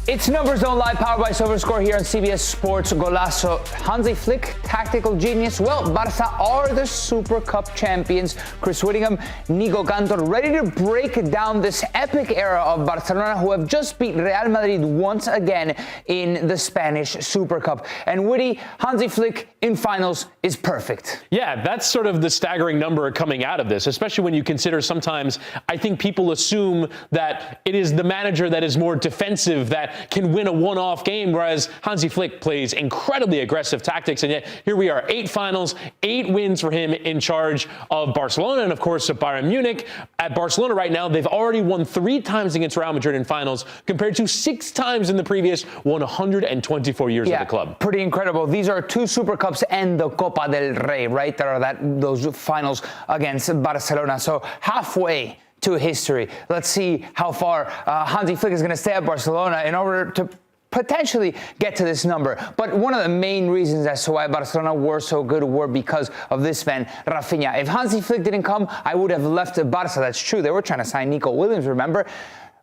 It's Numbers Don't Lie, powered by Sofascore here on CBS Sports. Golazo. Hansi Flick, tactical genius. Well, Barca are the Super Cup champions. Chris Wittyngham, Nico Cantor, ready to break down this epic era of Barcelona, who have just beat Real Madrid once again in the Spanish Super Cup. And Witty, Hansi Flick in finals is perfect. Yeah, that's sort of the staggering number coming out of this, especially when you consider sometimes I think people assume that it is the manager that is more defensive that can win a one-off game, whereas Hansi Flick plays incredibly aggressive tactics, and yet here we are, 8 finals, 8 wins for him in charge of Barcelona, and of course of Bayern Munich. At Barcelona right now, they've already won 3 times against Real Madrid in finals, compared to 6 times in the previous 124 years of the club. Pretty incredible. These are 2 Super Cups and the Copa del Rey, right? There are those finals against Barcelona. So halfway to history. Let's see how far Hansi Flick is going to stay at Barcelona in order to potentially get to this number. But one of the main reasons as to why Barcelona were so good were because of this man, Rafinha. If Hansi Flick didn't come, I would have left Barca. That's true. They were trying to sign Nico Williams, remember?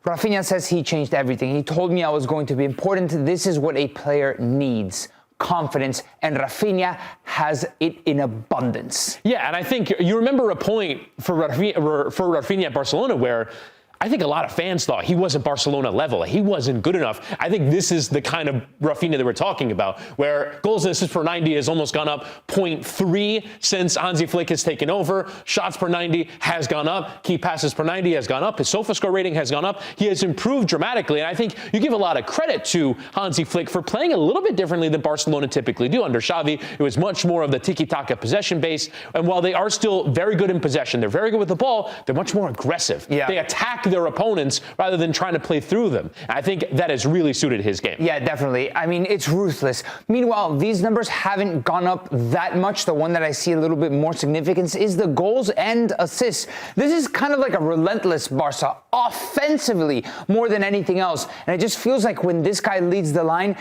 Rafinha says he changed everything. He told me I was going to be important. This is what a player needs. Confidence, and Rafinha has it in abundance. Yeah, and I think you remember a point for Rafinha at Barcelona where I think a lot of fans thought he wasn't Barcelona level. He wasn't good enough. I think this is the kind of Rafinha that we're talking about, where goals and assists per 90 has almost gone up 0.3 since Hansi Flick has taken over. Shots per 90 has gone up. Key passes per 90 has gone up. His Sofascore rating has gone up. He has improved dramatically, and I think you give a lot of credit to Hansi Flick for playing a little bit differently than Barcelona typically do. Under Xavi, it was much more of the tiki-taka possession base, and while they are still very good in possession, they're very good with the ball, they're much more aggressive. Yeah. They attack their opponents rather than trying to play through them. I think that has really suited his game. Yeah, definitely. I mean, it's ruthless. Meanwhile, these numbers haven't gone up that much. The one that I see a little bit more significance is the goals and assists. This is kind of like a relentless Barca, offensively more than anything else. And it just feels like when this guy leads the line,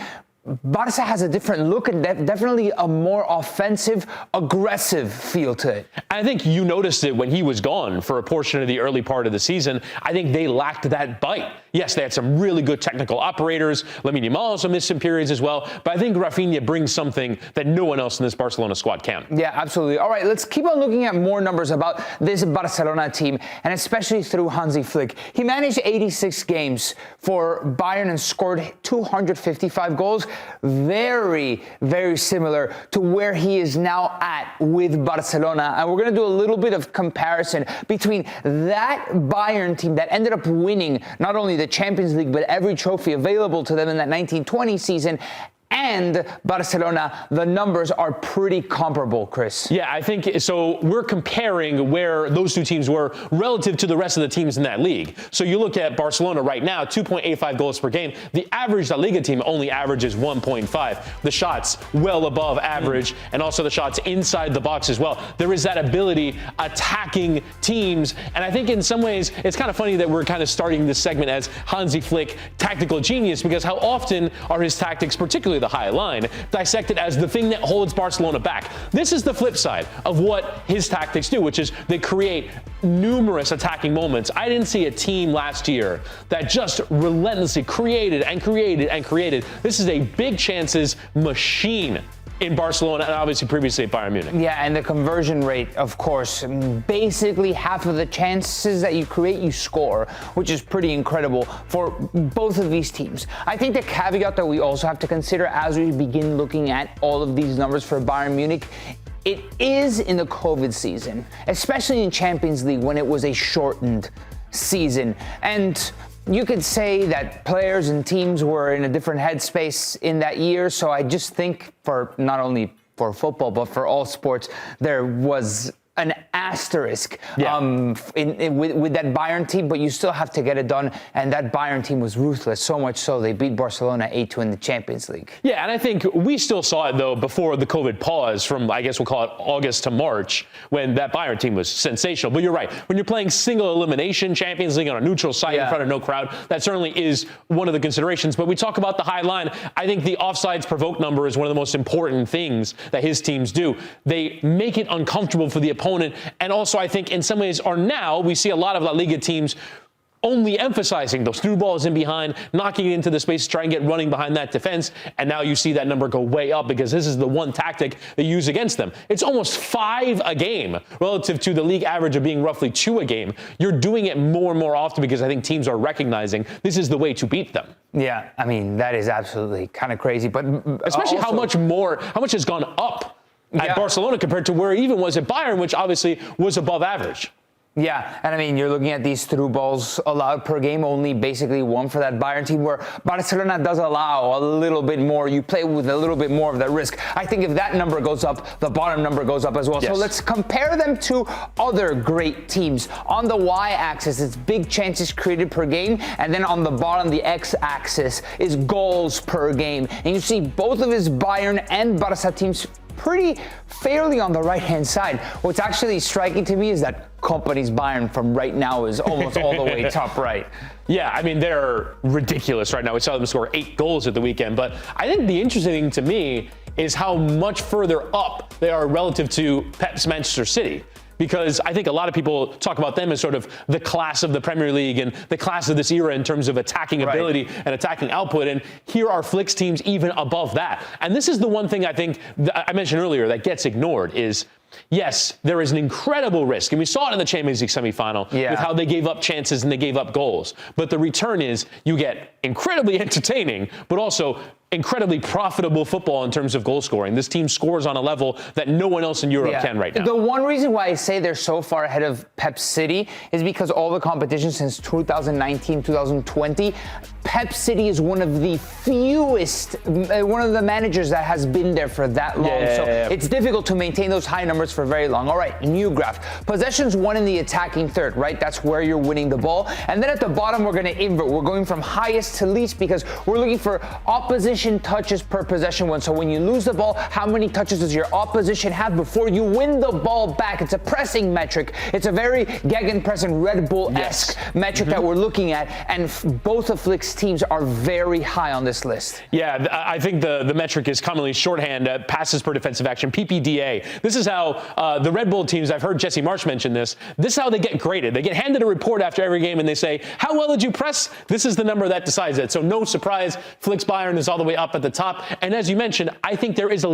Barca has a different look and definitely a more offensive, aggressive feel to it. I think you noticed it when he was gone for a portion of the early part of the season. I think they lacked that bite. Yes, they had some really good technical operators. Lamine Yamal also missed some periods as well. But I think Rafinha brings something that no one else in this Barcelona squad can. Yeah, absolutely. All right, let's keep on looking at more numbers about this Barcelona team, and especially through Hansi Flick. He managed 86 games for Bayern and scored 255 goals. Very, very similar to where he is now at with Barcelona. And we're going to do a little bit of comparison between that Bayern team that ended up winning not only the Champions League, but every trophy available to them in that 1920 season, and Barcelona. The numbers are pretty comparable, Chris. Yeah, I think so. We're comparing where those 2 teams were relative to the rest of the teams in that league. So you look at Barcelona right now, 2.85 goals per game. The average La Liga team only averages 1.5. The shots well above average, and also the shots inside the box as well. There is that ability attacking teams, and I think in some ways it's kind of funny that we're kind of starting this segment as Hansi Flick, tactical genius, because how often are his tactics, particularly the high line, dissected as the thing that holds Barcelona back. This is the flip side of what his tactics do, which is they create numerous attacking moments. I didn't see a team last year that just relentlessly created and created and created. This is a big chances machine in Barcelona and obviously previously at Bayern Munich. Yeah, and the conversion rate, of course, basically half of the chances that you create, you score, which is pretty incredible for both of these teams. I think the caveat that we also have to consider as we begin looking at all of these numbers for Bayern Munich, it is in the COVID season, especially in Champions League when it was a shortened season. And you could say that players and teams were in a different headspace in that year. So I just think for not only for football, but for all sports, there was an asterisk with that Bayern team, but you still have to get it done. And that Bayern team was ruthless, so much so they beat Barcelona 8-2 in the Champions League. Yeah, and I think we still saw it, though, before the COVID pause from, I guess we'll call it August to March, when that Bayern team was sensational. But you're right. When you're playing single elimination Champions League on a neutral site in front of no crowd, that certainly is one of the considerations. But we talk about the high line. I think the offsides provoked number is one of the most important things that his teams do. They make it uncomfortable for the opponent. And also, I think in some ways we see a lot of La Liga teams only emphasizing those through balls in behind, knocking it into the space, try and get running behind that defense. And now you see that number go way up because this is the one tactic they use against them. It's almost 5 a game relative to the league average of being roughly 2 a game. You're doing it more and more often because I think teams are recognizing this is the way to beat them. Yeah, I mean, that is absolutely kind of crazy. But especially also, how much has gone up at Barcelona compared to where it even was at Bayern, which obviously was above average. Yeah, and I mean, you're looking at these through balls allowed per game, only basically 1 for that Bayern team, where Barcelona does allow a little bit more. You play with a little bit more of that risk. I think if that number goes up, the bottom number goes up as well. Yes. So let's compare them to other great teams. On the y-axis, it's big chances created per game, and then on the bottom, the x-axis is goals per game. And you see both of his Bayern and Barca teams pretty fairly on the right-hand side. What's actually striking to me is that Company's Bayern from right now is almost all the way top right. Yeah, I mean, they're ridiculous right now. We saw them score 8 goals at the weekend. But I think the interesting thing to me is how much further up they are relative to Pep's Manchester City. Because I think a lot of people talk about them as sort of the class of the Premier League and the class of this era in terms of attacking ability and attacking output. And here are Flick's teams even above that. And this is the one thing I think I mentioned earlier that gets ignored is, yes, there is an incredible risk. And we saw it in the Champions League semifinal with how they gave up chances and they gave up goals. But the return is you get incredibly entertaining, but also incredibly profitable football in terms of goal scoring. This team scores on a level that no one else in Europe can right now. The one reason why I say they're so far ahead of Pep City is because all the competition since 2019, 2020, Pep City is one of the fewest, one of the managers that has been there for that long. It's difficult to maintain those high numbers for very long. All right, new graph. Possessions won in the attacking third, right? That's where you're winning the ball. And then at the bottom, we're going to invert. We're going from highest to least because we're looking for opposition touches per possession won. So when you lose the ball, how many touches does your opposition have before you win the ball back? It's a pressing metric. It's a very gegenpressing Red Bull-esque metric that we're looking at. And both of Flick's teams are very high on this list. Yeah, I think the metric is commonly shorthand, passes per defensive action, PPDA. This is how the Red Bull teams, I've heard Jesse Marsch mention this, this is how they get graded. They get handed a report after every game and they say, how well did you press? This is the number that decides it. So no surprise, Flick's Bayern is all the way up at the top. And as you mentioned, I think there is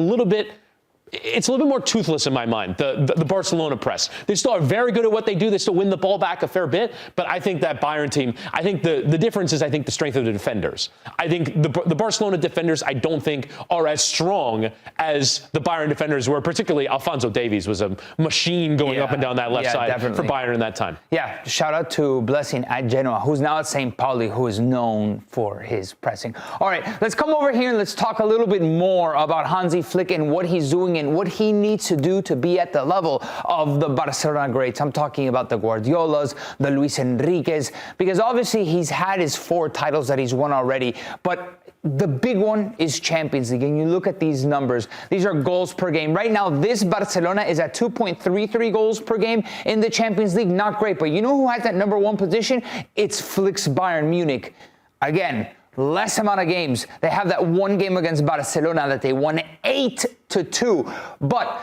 it's a little bit more toothless in my mind, the Barcelona press. They still are very good at what they do. They still win the ball back a fair bit. But I think that Bayern team, I think the difference is, I think, the strength of the defenders. I think the Barcelona defenders, I don't think, are as strong as the Bayern defenders were. Particularly, Alphonso Davies was a machine going up and down that left side for Bayern in that time. Yeah, shout out to Blessing at Genoa, who's now at St. Pauli, who is known for his pressing. All right, let's come over here and let's talk a little bit more about Hansi Flick and what he's doing and what he needs to do to be at the level of the Barcelona greats. I'm talking about the Guardiolas, the Luis Enriques, because obviously he's had his 4 titles that he's won already, but the big one is Champions League. And you look at these numbers. These are goals per game. Right now, this Barcelona is at 2.33 goals per game in the Champions League. Not great, but you know who has that number 1 position? It's Flick's Bayern Munich. Again, less amount of games. They have that 1 game against Barcelona that they won 8-2. But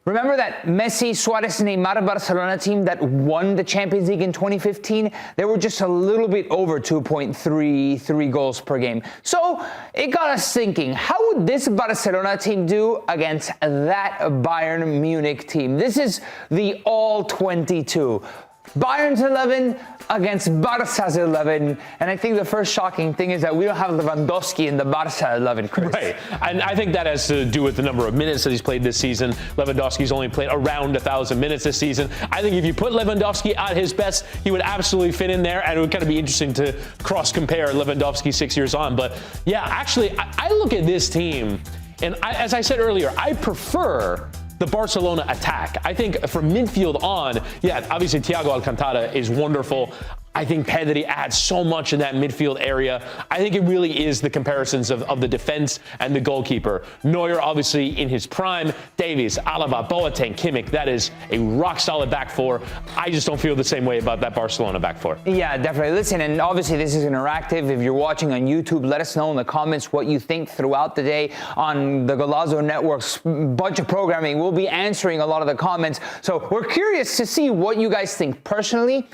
remember that Messi, Suarez, Neymar Barcelona team that won the Champions League in 2015? They were just a little bit over 2.33 goals per game. So it got us thinking, how would this Barcelona team do against that Bayern Munich team? This is the all-22. Bayern's 11 against Barca's 11. And I think the first shocking thing is that we don't have Lewandowski in the Barca 11, Chris. Right. And I think that has to do with the number of minutes that he's played this season. Lewandowski's only played around 1,000 minutes this season. I think if you put Lewandowski at his best, he would absolutely fit in there. And it would kind of be interesting to cross-compare Lewandowski 6 years on. But yeah, actually, I look at this team, and as I said earlier, I prefer the Barcelona attack. I think from midfield on, obviously Thiago Alcantara is wonderful. I think Pedri adds so much in that midfield area. I think it really is the comparisons of the defense and the goalkeeper. Neuer, obviously, in his prime. Davies, Alaba, Boateng, Kimmich. That is a rock-solid back four. I just don't feel the same way about that Barcelona back four. Yeah, definitely. Listen, and obviously this is interactive. If you're watching on YouTube, let us know in the comments what you think throughout the day on the Golazo Network's bunch of programming. We'll be answering a lot of the comments. So we're curious to see what you guys think. Personally,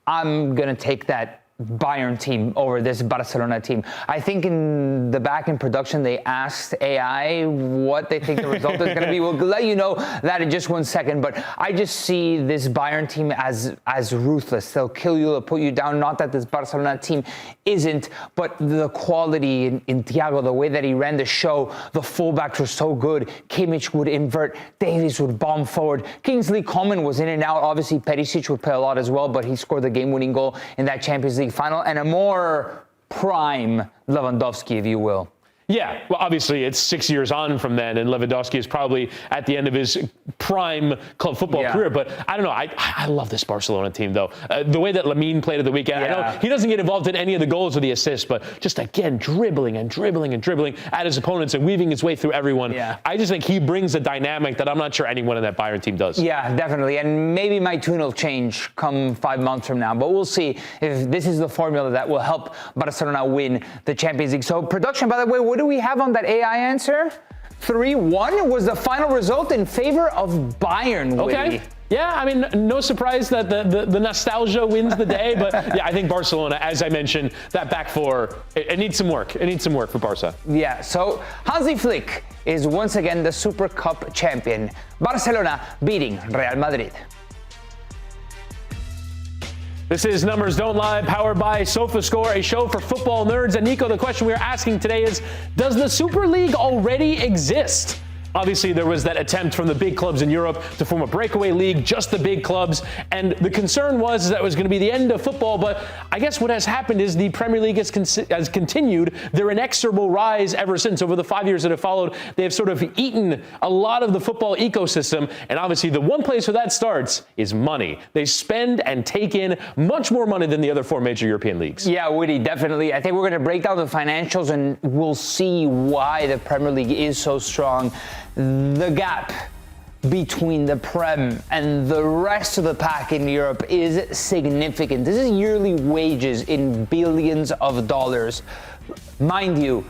I'm going to take that Bayern team over this Barcelona team. I think in the back end production, they asked AI what they think the result is going to be. We'll let you know that in just 1 second, but I just see this Bayern team as ruthless. They'll kill you, they'll put you down. Not that this Barcelona team isn't, but the quality in Thiago, the way that he ran the show, the fullbacks were so good. Kimmich would invert, Davies would bomb forward. Kingsley Coman was in and out. Obviously, Perisic would play a lot as well, but he scored the game-winning goal in that Champions League final, and a more prime Lewandowski, if you will. Yeah, well, obviously it's 6 years on from then, and Lewandowski is probably at the end of his prime club football career. But I don't know. I love this Barcelona team, though. The way that Lamine played at the weekend, I know he doesn't get involved in any of the goals or the assists, but just again dribbling at his opponents and weaving his way through everyone. Yeah. I just think he brings a dynamic that I'm not sure anyone in that Bayern team does. Yeah, definitely. And maybe my tune will change come 5 months from now, but we'll see if this is the formula that will help Barcelona win the Champions League. So production, by the way, what do we have on that AI answer? 3-1 was the final result in favor of Bayern. Okay. Yeah, I mean, no surprise that the nostalgia wins the day, but yeah, I think Barcelona, as I mentioned, that back four, it needs some work. It needs some work for Barca. Yeah, so Hansi Flick is once again the Super Cup champion. Barcelona beating Real Madrid. This is Numbers Don't Lie, powered by Sofascore, a show for football nerds. And Nico, the question we are asking today is, does the Super League already exist? Obviously, there was that attempt from the big clubs in Europe to form a breakaway league, just the big clubs. And the concern was that it was going to be the end of football. But I guess what has happened is the Premier League has continued their inexorable rise ever since. Over the 5 years that have followed, they have sort of eaten a lot of the football ecosystem. And obviously, the one place where that starts is money. They spend and take in much more money than the other four major European leagues. Yeah, Woody, definitely. I think we're going to break down the financials and we'll see why the Premier League is so strong. The gap between the Prem and the rest of the pack in Europe is significant. This is yearly wages in billions of dollars. Mind you,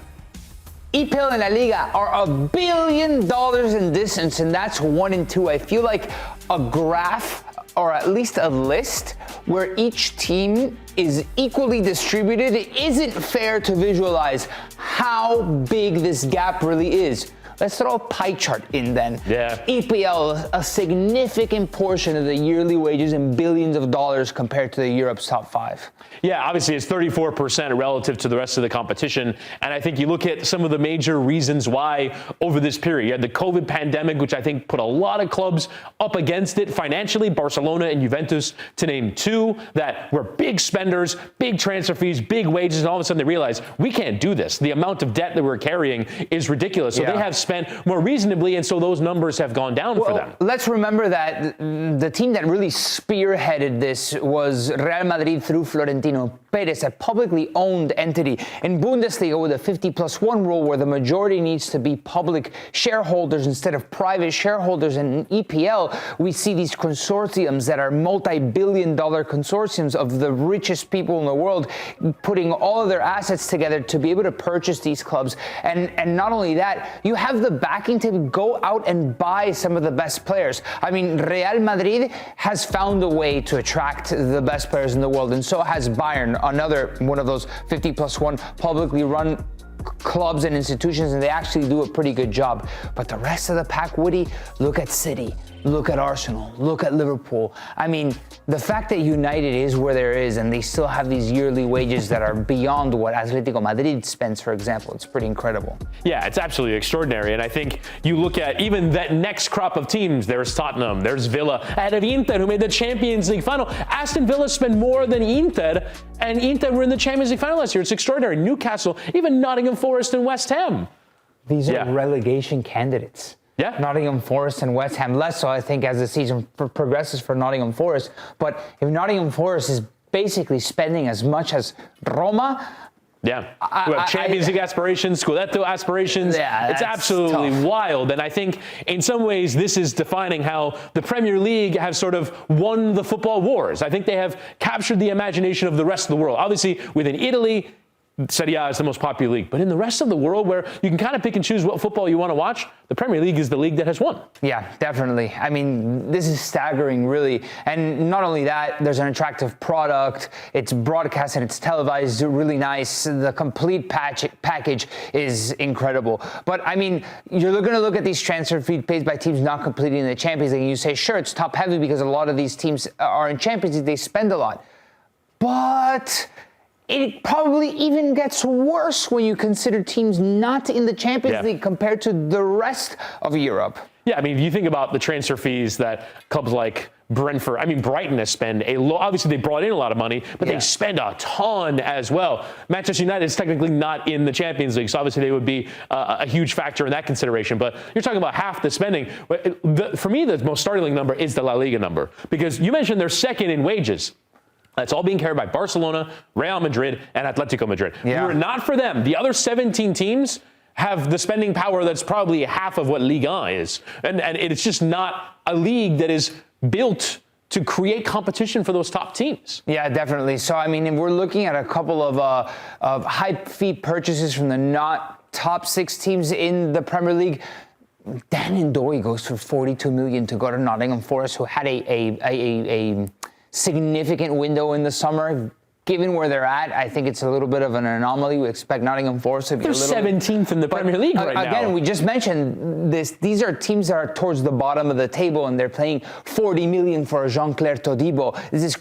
EPL and La Liga are $1 billion in distance, and that's 1 and 2. I feel like a graph, or at least a list, where each team is equally distributed, it isn't fair to visualize how big this gap really is. Let's throw a pie chart in then. Yeah. EPL, a significant portion of the yearly wages in billions of dollars compared to the Europe's top 5. Yeah, obviously it's 34% relative to the rest of the competition. And I think you look at some of the major reasons why over this period. You had the COVID pandemic, which I think put a lot of clubs up against it financially. Barcelona and Juventus, to name two, that were big spenders, big transfer fees, big wages, and all of a sudden they realized we can't do this. The amount of debt that we're carrying is ridiculous. So they have spent more reasonably, and so those numbers have gone down for them. Let's remember that the team that really spearheaded this was Real Madrid through Florentino Perez, a publicly owned entity. In Bundesliga, with a 50+1 rule where the majority needs to be public shareholders instead of private shareholders, and in EPL, we see these consortiums that are multi-billion-dollar consortiums of the richest people in the world putting all of their assets together to be able to purchase these clubs. And not only that, you have the backing to go out and buy some of the best players. I mean, Real Madrid has found a way to attract the best players in the world, and so has Bayern, another one of those 50+1 publicly run clubs and institutions, and they actually do a pretty good job. But the rest of the pack, Woody, look at City, look at Arsenal, look at Liverpool. I mean, the fact that United is where there is and they still have these yearly wages that are beyond what Atletico Madrid spends, for example, it's pretty incredible. Yeah, it's absolutely extraordinary. And I think you look at even that next crop of teams, there's Tottenham, there's Villa, ahead of Inter, who made the Champions League final. Aston Villa spent more than Inter, and Inter were in the Champions League final last year. It's extraordinary. Newcastle, even Nottingham Forest and West Ham. These are relegation candidates. Yeah. Nottingham Forest and West Ham, less so, I think, as the season progresses for Nottingham Forest. But if Nottingham Forest is basically spending as much as Roma, we have Champions League aspirations, Scudetto aspirations. Yeah, it's absolutely wild. And I think in some ways this is defining how the Premier League have sort of won the football wars. I think they have captured the imagination of the rest of the world. Obviously, within Italy, Serie A is the most popular league. But in the rest of the world, where you can kind of pick and choose what football you want to watch, the Premier League is the league that has won. Yeah, definitely. I mean, this is staggering, really. And not only that, there's an attractive product. It's broadcast and it's televised, really nice. The complete package is incredible. But, I mean, you're going to look at these transfer fees paid by teams not completing the Champions League, and you say, sure, it's top-heavy because a lot of these teams are in Champions League. They spend a lot. But it probably even gets worse when you consider teams not in the Champions League compared to the rest of Europe. Yeah, I mean, if you think about the transfer fees that clubs like Brighton spend obviously they brought in a lot of money, but they spend a ton as well. Manchester United is technically not in the Champions League, so obviously they would be a huge factor in that consideration. But you're talking about half the spending. For me, the most startling number is the La Liga number, because you mentioned they're second in wages. That's all being carried by Barcelona, Real Madrid, and Atletico Madrid. Yeah. Were it not for them, the other 17 teams have the spending power that's probably half of what Liga is. And it's just not a league that is built to create competition for those top teams. Yeah, definitely. So, I mean, we're looking at a couple of high fee purchases from the not top 6 teams in the Premier League. Dan N'Doye goes for $42 million to go to Nottingham Forest, who had a significant window in the summer. Given where they're at, I think it's a little bit of an anomaly. We expect Nottingham Forest to be they're a little 17th in the Premier League right now. Again, we just mentioned this. These are teams that are towards the bottom of the table, and they're paying $40 million for Jean-Claire Todibo. This is,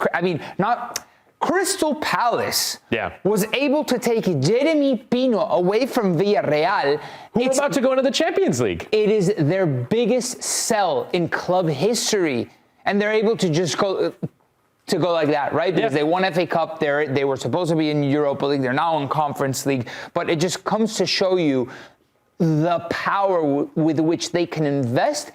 Crystal Palace was able to take Jeremy Pino away from Villarreal. Who are about to go into the Champions League. It is their biggest sell in club history, and they're able to just go like that, right? Because they won FA Cup, they were supposed to be in Europa League, they're now in Conference League, but it just comes to show you the power with which they can invest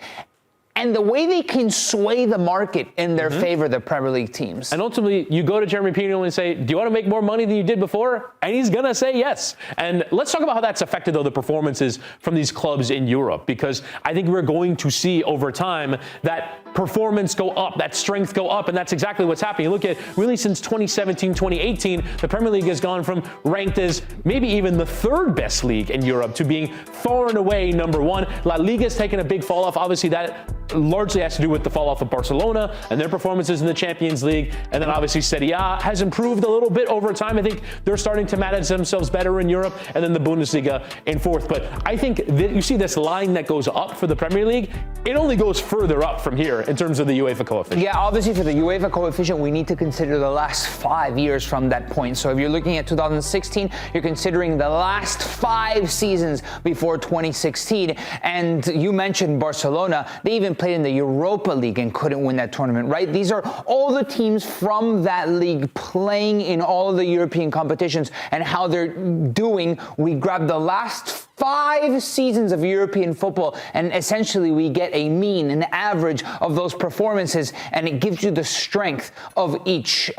and the way they can sway the market in their favor, the Premier League teams. And ultimately, you go to Jeremy Pino and say, do you want to make more money than you did before? And he's going to say yes. And let's talk about how that's affected, though, the performances from these clubs in Europe, because I think we're going to see over time that performance go up, that strength go up, and that's exactly what's happening. Look at, really since 2017, 2018, the Premier League has gone from ranked as maybe even the 3rd best league in Europe to being far and away number 1. La Liga's taken a big fall off. Obviously, that largely has to do with the fall off of Barcelona and their performances in the Champions League. And then obviously Serie A has improved a little bit over time. I think they're starting to manage themselves better in Europe, and then the Bundesliga in 4th. But I think that you see this line that goes up for the Premier League, it only goes further up from here in terms of the UEFA coefficient. Yeah, obviously for the UEFA coefficient, we need to consider the last 5 years from that point. So if you're looking at 2016, you're considering the last 5 seasons before 2016. And you mentioned Barcelona. They even played in the Europa League and couldn't win that tournament, right? These are all the teams from that league playing in all of the European competitions and how they're doing. We grabbed the last 5 seasons of European football, and essentially we get a mean, an average of those performances, and it gives you the strength of each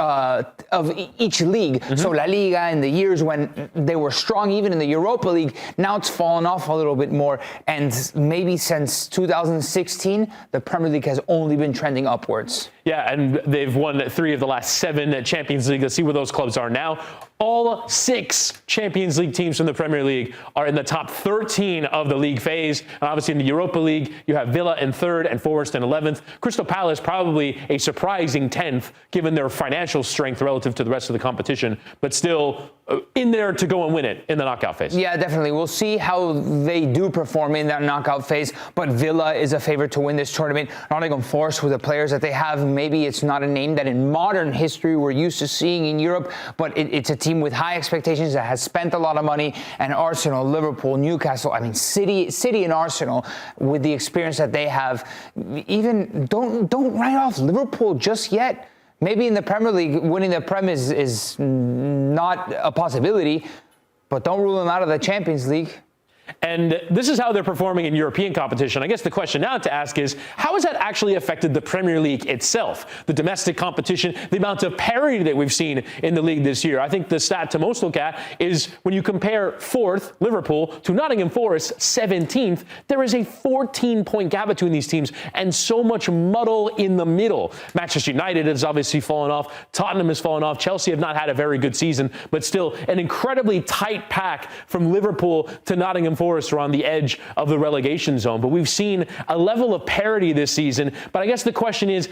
league. So La Liga, in the years when they were strong, even in the Europa League, now it's fallen off a little bit more, and maybe since 2016, the Premier League has only been trending upwards. Yeah, and they've won 3 of the last 7 Champions League. Let's see where those clubs are now. All 6 Champions League teams from the Premier League are in the top 13 of the league phase. And obviously in the Europa League, you have Villa in 3rd and Forest in 11th. Crystal Palace probably a surprising 10th, given their financial strength relative to the rest of the competition, but still in there to go and win it in the knockout phase. Yeah, definitely. We'll see how they do perform in that knockout phase, but Villa is a favorite to win this tournament. Nottingham Forest, with the players that they have, maybe it's not a name that in modern history we're used to seeing in Europe, but it's a team with high expectations that has spent a lot of money. And Arsenal, Liverpool, Newcastle, City and Arsenal, with the experience that they have, even don't write off Liverpool just yet. Maybe in the Premier League, winning the Prem is not a possibility, but don't rule them out of the Champions League. And this is how they're performing in European competition. I guess the question now to ask is, how has that actually affected the Premier League itself? The domestic competition, the amount of parity that we've seen in the league this year. I think the stat to most look at is when you compare 4th, Liverpool, to Nottingham Forest, 17th, there is a 14-point gap between these teams and so much muddle in the middle. Manchester United has obviously fallen off. Tottenham has fallen off. Chelsea have not had a very good season, but still an incredibly tight pack from Liverpool to Nottingham Forest are on the edge of the relegation zone. But we've seen a level of parity this season. But I guess the question is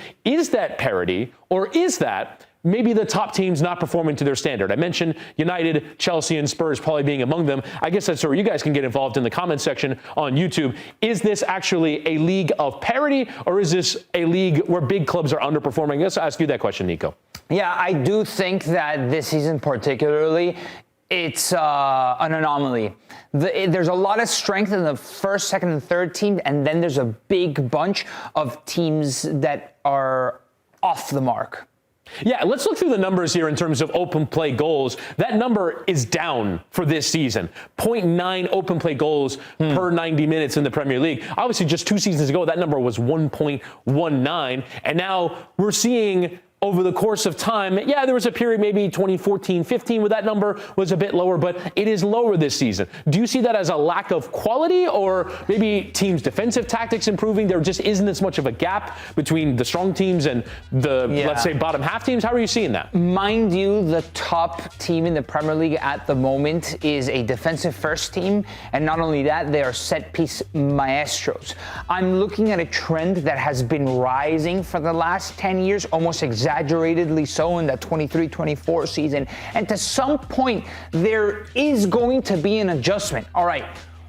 that parity, or is that maybe the top teams not performing to their standard? I mentioned United, Chelsea, and Spurs probably being among them. I guess that's where you guys can get involved in the comment section on YouTube. Is this actually a league of parity, or is this a league where big clubs are underperforming? Let's ask you that question, Nico. Yeah, I do think that this season particularly, it's an anomaly. There's a lot of strength in the first, second, and third team, and then there's a big bunch of teams that are off the mark. Yeah, let's look through the numbers here in terms of open play goals. That number is down for this season. 0.9 open play goals per 90 minutes in the Premier League. Obviously, just 2 seasons ago, that number was 1.19. And now we're seeing over the course of time, yeah, there was a period maybe 2014-15 where that number was a bit lower, but it is lower this season. Do you see that as a lack of quality, or maybe teams' defensive tactics improving? There just isn't as much of a gap between the strong teams and the, let's say, bottom half teams. How are you seeing that? Mind you, the top team in the Premier League at the moment is a defensive first team, and not only that, they are set piece maestros. I'm looking at a trend that has been rising for the last 10 years, almost exaggeratedly so in that 23-24 season. And to some point, there is going to be an adjustment. All right,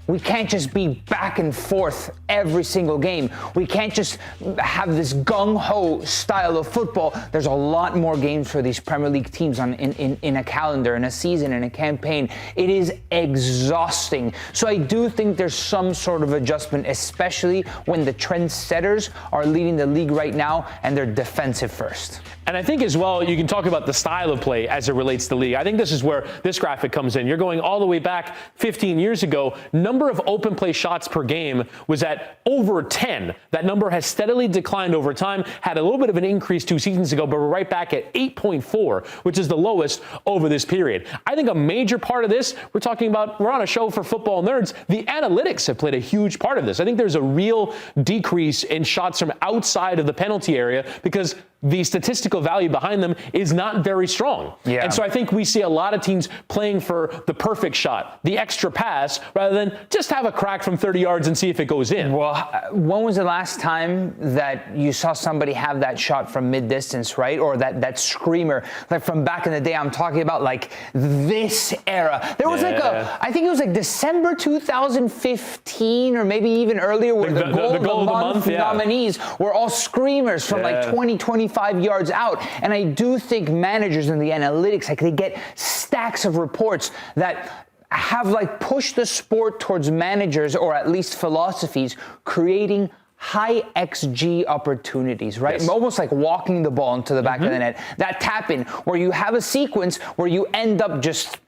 we can't just be back and forth every single game. We can't just have this gung-ho style of football. There's a lot more games for these Premier League teams in a calendar, in a season, in a campaign. It is exhausting. So I do think there's some sort of adjustment, especially when the trendsetters are leading the league right now and they're defensive first. And I think as well, you can talk about the style of play as it relates to the league. I think this is where this graphic comes in. You're going all the way back 15 years ago. Number of open play shots per game was at over 10. That number has steadily declined over time, had a little bit of an increase 2 seasons ago, but we're right back at 8.4, which is the lowest over this period. I think a major part of this, we're on a show for football nerds. The analytics have played a huge part of this. I think there's a real decrease in shots from outside of the penalty area because the statistical value behind them is not very strong. Yeah. And so I think we see a lot of teams playing for the perfect shot, the extra pass, rather than just have a crack from 30 yards and see if it goes in. Well, when was the last time that you saw somebody have that shot from mid-distance, right? Or that screamer, like from back in the day? I'm talking about like this era. There was I think it was like December 2015 or maybe even earlier, where the goal of the month nominees were all screamers from like 25 yards out. And I do think managers in the analytics, like they get stacks of reports that have like pushed the sport towards managers, or at least philosophies, creating high XG opportunities, right? Yes. Almost like walking the ball into the back of the net. That tap in where you have a sequence where you end up just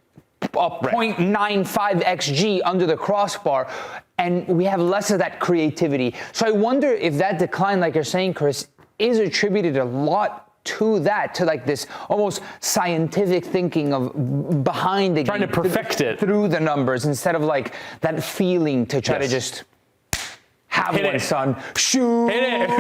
a 0.95 XG under the crossbar, and we have less of that creativity. So I wonder if that decline, like you're saying, Chris, is attributed a lot to that, to like this almost scientific thinking of behind the trying game, to perfect it through the numbers, instead of like that feeling to try to just have hit one, it. son. Shoot. Hit it. When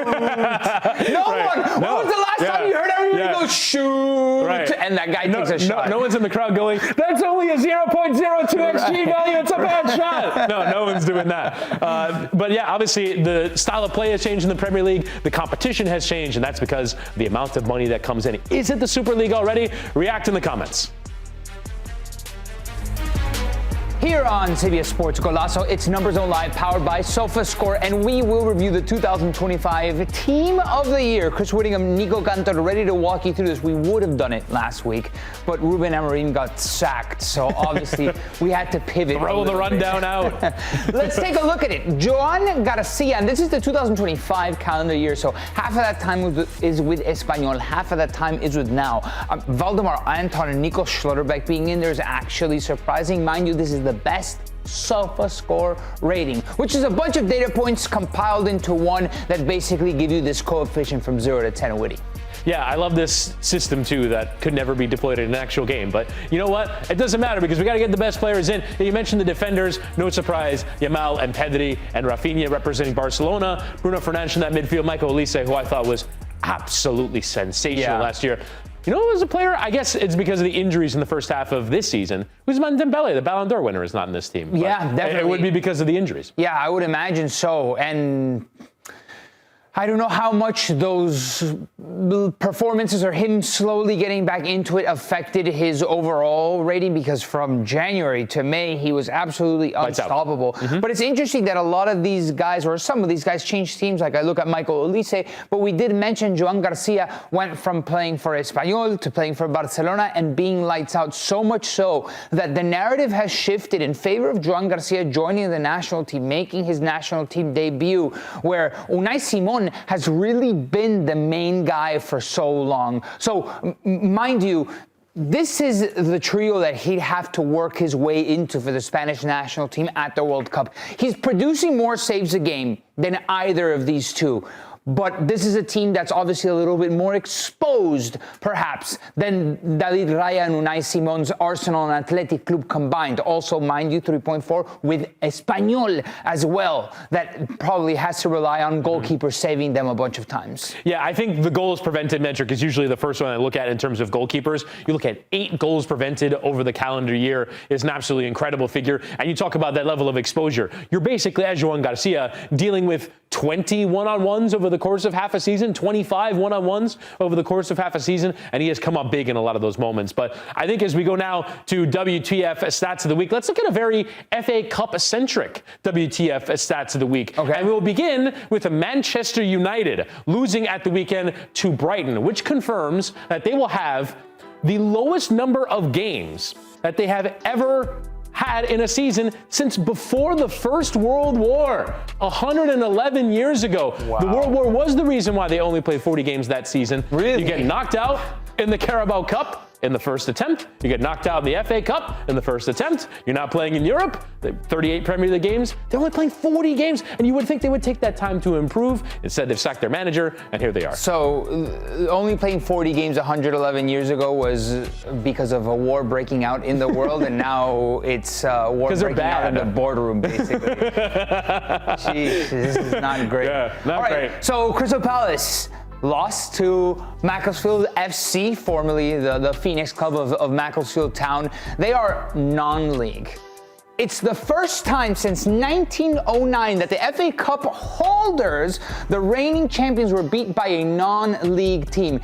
was the last time you heard everybody go shoot? Right. And that guy takes a shot. No one's in the crowd going, that's only a 0.02 XG value. It's a bad shot. No one's doing that. But yeah, obviously the style of play has changed in the Premier League. The competition has changed, and that's because the amount of money that comes in. Is it the Super League already? React in the comments. Here on CBS Sports Golazo, it's Numbers On Live, powered by Sofascore, and we will review the 2025 Team of the Year. Chris Wittyngham, Nico Cantor, ready to walk you through this. We would have done it last week, but Ruben Amorim got sacked, so obviously we had to pivot. Roll the rundown out. Let's take a look at it. Joan Garcia, and this is the 2025 calendar year, so half of that time is with Espanyol, half of that time is with Now. Valdemar Anton and Nico Schlotterbeck being in there is actually surprising. Mind you, this is the best Sofascore rating, which is a bunch of data points compiled into one that basically give you this coefficient from 0 to 10, Witty. Yeah, I love this system too that could never be deployed in an actual game. But you know what? It doesn't matter because we got to get the best players in. You mentioned the defenders. No surprise, Yamal and Pedri and Rafinha representing Barcelona. Bruno Fernandes in that midfield. Michael Olise, who I thought was absolutely sensational last year. You know who was a player? I guess it's because of the injuries in the first half of this season. Ousmane Dembele, the Ballon d'Or winner, is not in this team. Yeah, definitely. It would be because of the injuries. Yeah, I would imagine so. And I don't know how much those performances or him slowly getting back into it affected his overall rating, because from January to May, he was absolutely unstoppable. Mm-hmm. But it's interesting that a lot of these guys, or some of these guys, changed teams. Like I look at Michael Olise, but we did mention Joan Garcia went from playing for Espanyol to playing for Barcelona and being lights out, so much so that the narrative has shifted in favor of Joan Garcia joining the national team, making his national team debut, where Unai Simon has really been the main guy for so long. So, mind you, this is the trio that he'd have to work his way into for the Spanish national team at the World Cup. He's producing more saves a game than either of these two. But this is a team that's obviously a little bit more exposed, perhaps, than David Raya and Unai Simon's Arsenal and Athletic Club combined. Also, mind you, 3.4 with Espanyol as well, that probably has to rely on goalkeepers saving them a bunch of times. Yeah, I think the goals prevented metric is usually the first one I look at in terms of goalkeepers. You look at 8 goals prevented over the calendar year is an absolutely incredible figure. And you talk about that level of exposure. You're basically, as Joan Garcia, dealing with 20 one-on-ones over the course of half a season, 25 one-on-ones over the course of half a season, and he has come up big in a lot of those moments. But I think as we go now to WTF Stats of the Week, let's look at a very FA Cup-centric WTF Stats of the Week. Okay. And we'll begin with Manchester United losing at the weekend to Brighton, which confirms that they will have the lowest number of games that they have ever had in a season since before the First World War, 111 years ago. Wow. The World War was the reason why they only played 40 games that season. Really? You get knocked out in the Carabao Cup in the first attempt. You get knocked out in the FA Cup in the first attempt. You're not playing in Europe. 38 Premier League games. They're only playing 40 games, and you would think they would take that time to improve. Instead, they've sacked their manager, and here they are. So only playing 40 games 111 years ago was because of a war breaking out in the world, and now it's war breaking out in the boardroom, basically. Jeez, this is not great. Yeah, not great. So Crystal Palace lost to Macclesfield FC, formerly the Phoenix Club of Macclesfield Town. They are non-league. It's the first time since 1909 that the FA Cup holders, the reigning champions, were beat by a non-league team.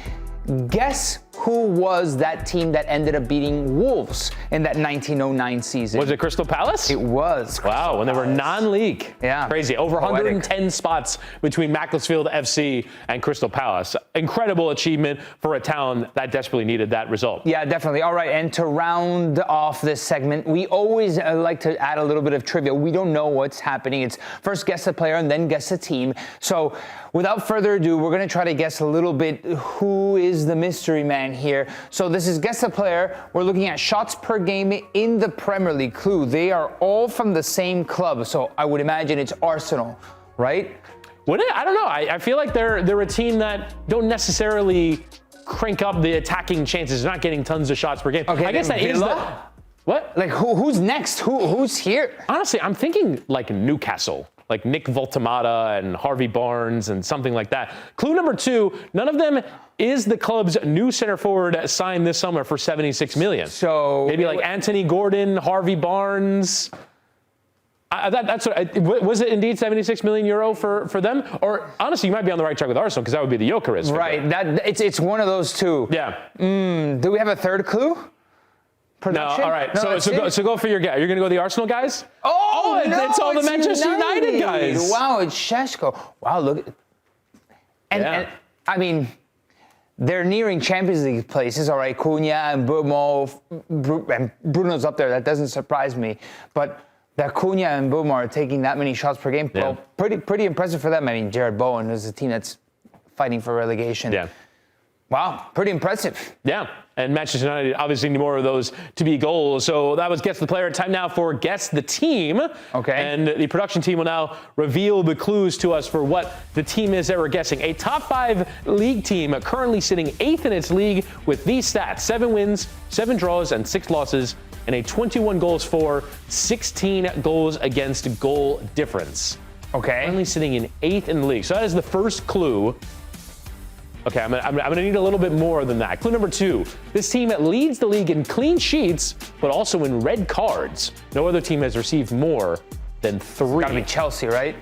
Guess who was that team that ended up beating Wolves in that 1909 season? Was it Crystal Palace? It was. Wow, when they were non-league. Yeah. Crazy. Over 110 spots between Macclesfield FC and Crystal Palace. Incredible achievement for a town that desperately needed that result. Yeah, definitely. All right, and to round off this segment, we always like to add a little bit of trivia. We don't know what's happening. It's first guess the player and then guess the team. So without further ado, we're going to try to guess a little bit who is the mystery man here. So this is guess the player. We're looking at shots per game in the Premier League. Clue, they are all from the same club. So I would imagine it's Arsenal, right? Would it? I don't know. I feel like they're a team that don't necessarily crank up the attacking chances. They're not getting tons of shots per game. Okay, I guess that is the... What? Like who's next? Who's here? Honestly, I'm thinking like Newcastle. Like Nick Voltemata and Harvey Barnes and something like that. Clue number 2, none of them is the club's new center forward signed this summer for $76 million. So maybe like Anthony Gordon, Harvey Barnes. That's what, was it indeed €76 million for them? Or honestly, you might be on the right track with Arsenal because that would be the Gyökeres. Right, it's one of those two. Yeah. Do we have a third clue? Production? No, all right. No, so go for your guy. You're going to go the Arsenal guys? Oh, no, it's all the Manchester United guys. Wow, it's Šeško. Wow, look. And I mean, they're nearing Champions League places. All right, Cunha and and Bruno's up there. That doesn't surprise me. But that Cunha and Mbeumo are taking that many shots per game. Yeah. Well, pretty impressive for them. I mean, Jared Bowen is a team that's fighting for relegation. Yeah. Wow, pretty impressive. Yeah, and Manchester United obviously need more of those to be goals. So that was Guess the Player. Time now for Guess the Team. Okay. And the production team will now reveal the clues to us for what the team is that we're guessing. A top 5 league team currently sitting 8th in its league with these stats: 7 wins, 7 draws, and 6 losses, and a 21 goals for, 16 goals against goal difference. Okay. Currently sitting in 8th in the league. So that is the first clue. Okay, I'm gonna need a little bit more than that. Clue number 2. This team leads the league in clean sheets, but also in red cards. No other team has received more than 3. Gotta be Chelsea, right?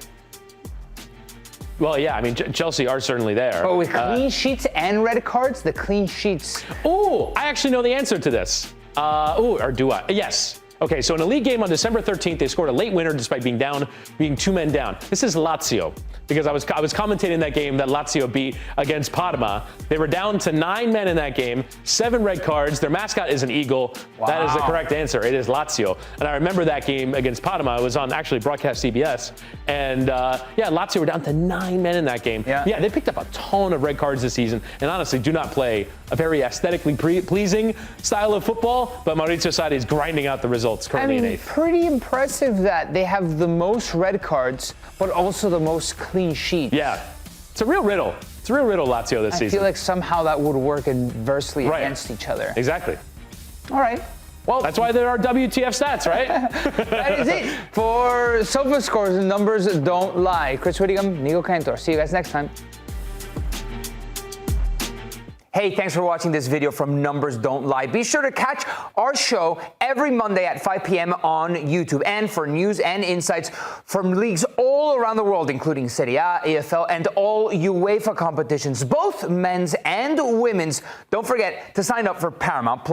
Well, yeah, I mean, Chelsea are certainly there. But with clean sheets and red cards, the clean sheets. Oh, I actually know the answer to this. Or do I? Yes. Okay, so in a league game on December 13th, they scored a late winner despite being 2 men down. This is Lazio, because I was commentating that game that Lazio beat against Parma. They were down to 9 men in that game, 7 red cards. Their mascot is an eagle. Wow. That is the correct answer. It is Lazio. And I remember that game against Parma. It was on actually broadcast CBS. And Lazio were down to 9 men in that game. Yeah, they picked up a ton of red cards this season, and honestly do not play a very aesthetically pleasing style of football. But Maurizio Sarri is grinding out the results. Currently in 8th. Pretty impressive that they have the most red cards, but also the most clean sheets. Yeah, it's a real riddle. It's a real riddle, Lazio, this season. I feel like somehow that would work inversely against each other. Exactly. All right. Well, that's why there are WTF stats, right? That is it for Sofascore's Numbers Don't Lie. Chris Wittyngham, Nico Cantor. See you guys next time. Hey, thanks for watching this video from Numbers Don't Lie. Be sure to catch our show every Monday at 5 p.m. on YouTube. And for news and insights from leagues all around the world, including Serie A, EFL, and all UEFA competitions, both men's and women's, don't forget to sign up for Paramount+.